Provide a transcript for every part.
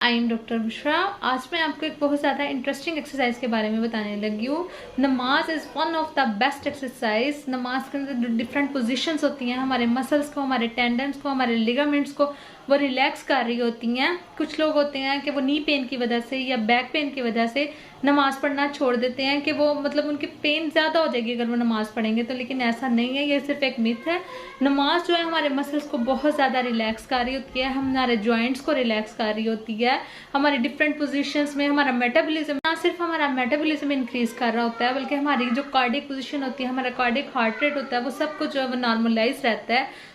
I am doctor Bushra. आज मैं आपको एक बहुत ज़्यादा इंटरेस्टिंग एक्सरसाइज के बारे में बताने लगी हूँ। नमाज is one of the best exercise. नमाज के अंदर डिफरेंट पोजीशंस होती हैं, हमारे मसल्स को, हमारे टेंडन्स को, हमारे लिगामेंट्स को वो रिलैक्स कर रही होती हैं। कुछ लोग होते हैं कि वो नी पेन की वजह से या बैक पेन की वजह से नमाज पढ़ना छोड़ देते हैं कि वो मतलब उनकी पेन ज़्यादा हो जाएगी अगर वो नमाज पढ़ेंगे तो, लेकिन ऐसा नहीं है, ये सिर्फ एक मिथ है। नमाज जो है हमारे मसल्स को बहुत ज़्यादा रिलैक्स कर रही होती है, हमारे जॉइंट्स को रिलैक्स कर रही होती है, हमारी डिफरेंट पोजीशंस में हमारा मेटाबॉलिज्म, ना सिर्फ हमारा मेटाबॉलिज्म इंक्रीज कर रहा होता है बल्कि हमारी जो कार्डिक पोजीशन होती है, हमारा कार्डिक हार्ट रेट होता है, वो सब कुछ जो है वो नॉर्मलाइज रहता है।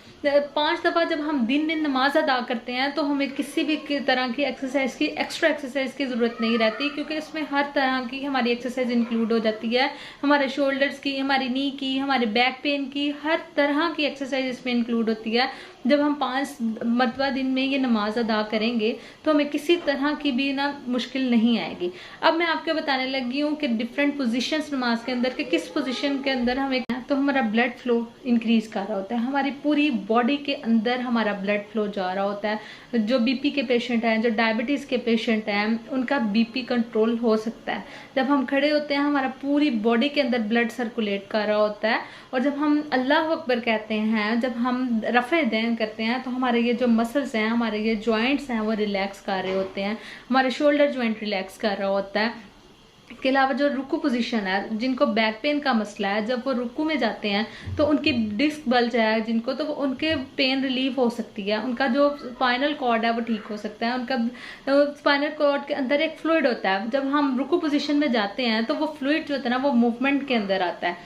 5 दफ़ा जब हम दिन नमाज अदा करते हैं तो हमें किसी भी तरह की एक्सरसाइज की, एक्स्ट्रा एक्सरसाइज की ज़रूरत नहीं रहती, क्योंकि इसमें हर तरह की हमारी एक्सरसाइज इंक्लूड हो जाती है। हमारे शोल्डर्स की, हमारी नी की, हमारे बैक पेन की, हर तरह की एक्सरसाइज इसमें इंक्लूड होती है। जब हम 5 मरतबा दिन में ये नमाज अदा करेंगे तो हमें किसी तरह की भी ना मुश्किल नहीं आएगी। अब मैं आपको बताने लगी हूँ कि डिफरेंट पोजीशंस नमाज के अंदर, कि किस पोजीशन के अंदर हमें तो हमारा ब्लड फ्लो इंक्रीज कर रहा होता है, हमारी पूरी बॉडी के अंदर हमारा ब्लड फ्लो जा रहा होता है। जो बीपी के पेशेंट हैं, जो डायबिटीज़ के पेशेंट हैं, उनका बीपी कंट्रोल हो सकता है। जब हम खड़े होते हैं हमारा पूरी बॉडी के अंदर ब्लड सर्कुलेट कर रहा होता है, और जब हम अल्लाह अकबर कहते हैं, जब हम रफ़े दैन करते हैं तो हमारे ये जो मसल्स हैं, हमारे ये जॉइंट्स हैं वो रिलैक्स कर रहे होते हैं, हमारे शोल्डर जॉइंट रिलैक्स कर रहा होता है। इसके अलावा जो रुकू पोजीशन है, जिनको बैक पेन का मसला है, जब वो रुकू में जाते हैं तो उनकी डिस्क बल्ज है जिनको, तो उनके पेन रिलीफ हो सकती है, उनका जो स्पाइनल कॉर्ड है वो ठीक हो सकता है। उनका स्पाइनल कॉर्ड के अंदर एक फ्लूइड होता है, जब हम रुकू पोजीशन में जाते हैं तो वो फ्लूइड जो होता है ना वो मूवमेंट के अंदर आता है।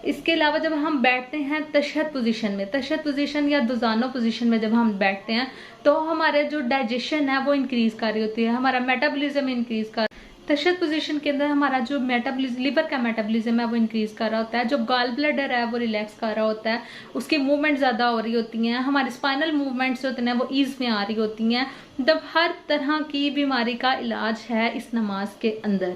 इसके अलावा जब हम बैठते हैं तशहद पोजीशन में, तशहद पोजीशन या दुजानो पोजीशन में जब हम बैठते हैं तो हमारे जो डाइजेशन है वो इंक्रीज कर रही होती है, हमारा मेटाबॉलिज्म इंक्रीज कर, तशहद पोजीशन के अंदर हमारा जो मेटाबॉलिज्म, लिवर का मेटाबॉलिज्म है वो इंक्रीज कर रहा होता है, जो गॉल ब्लैडर है वो रिलैक्स कर रहा होता है, उसकी मूवमेंट ज़्यादा हो रही होती हैं, हमारे स्पाइनल मूवमेंट्स होते हैं वो ईज में आ रही होती हैं। तब हर तरह की बीमारी का इलाज है इस नमाज के अंदर।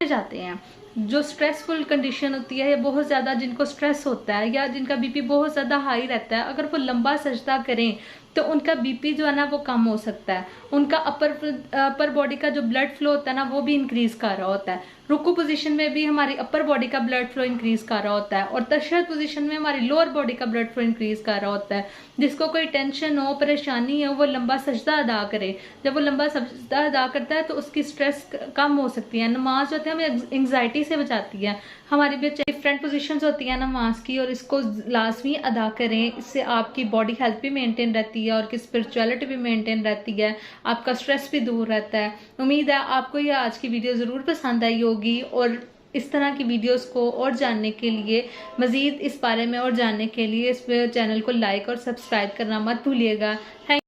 जाते हैं जो स्ट्रेसफुल कंडीशन होती है या बहुत ज़्यादा जिनको स्ट्रेस होता है या जिनका बीपी बहुत ज़्यादा हाई रहता है, अगर वो लंबा सजदा करें तो उनका बीपी जो है ना वो कम हो सकता है, उनका अपर बॉडी का जो ब्लड फ्लो होता है ना वो भी इंक्रीज कर रहा होता है। रुकू पोजीशन में भी हमारी अपर बॉडी का ब्लड फ्लो इंक्रीज कर रहा होता है, और तशहद पोजीशन में हमारी लोअर बॉडी का ब्लड फ्लो इंक्रीज कर रहा होता है। जिसको कोई टेंशन हो, परेशानी हो, वो लंबा सजदा अदा करे। जब वो लंबा सजदा अदा करता है तो उसकी स्ट्रेस कम हो सकती है। नमाज जो है हमें एंग्जाइटी से बचाती है। हमारी भी डिफरेंट पोजीशंस होती है नमाज की, और इसको लाजमी अदा करें, इससे आपकी बॉडी हेल्थ भी मेंटेन रहती है और की स्पिरिचुअलिटी भी मेंटेन रहती है, आपका स्ट्रेस भी दूर रहता है। उम्मीद है आपको ये आज की वीडियो ज़रूर पसंद आई होगी, और इस तरह की वीडियोस को और जानने के लिए, मज़ीद इस बारे में और जानने के लिए इस चैनल को लाइक और सब्सक्राइब करना मत भूलिएगा। थैंक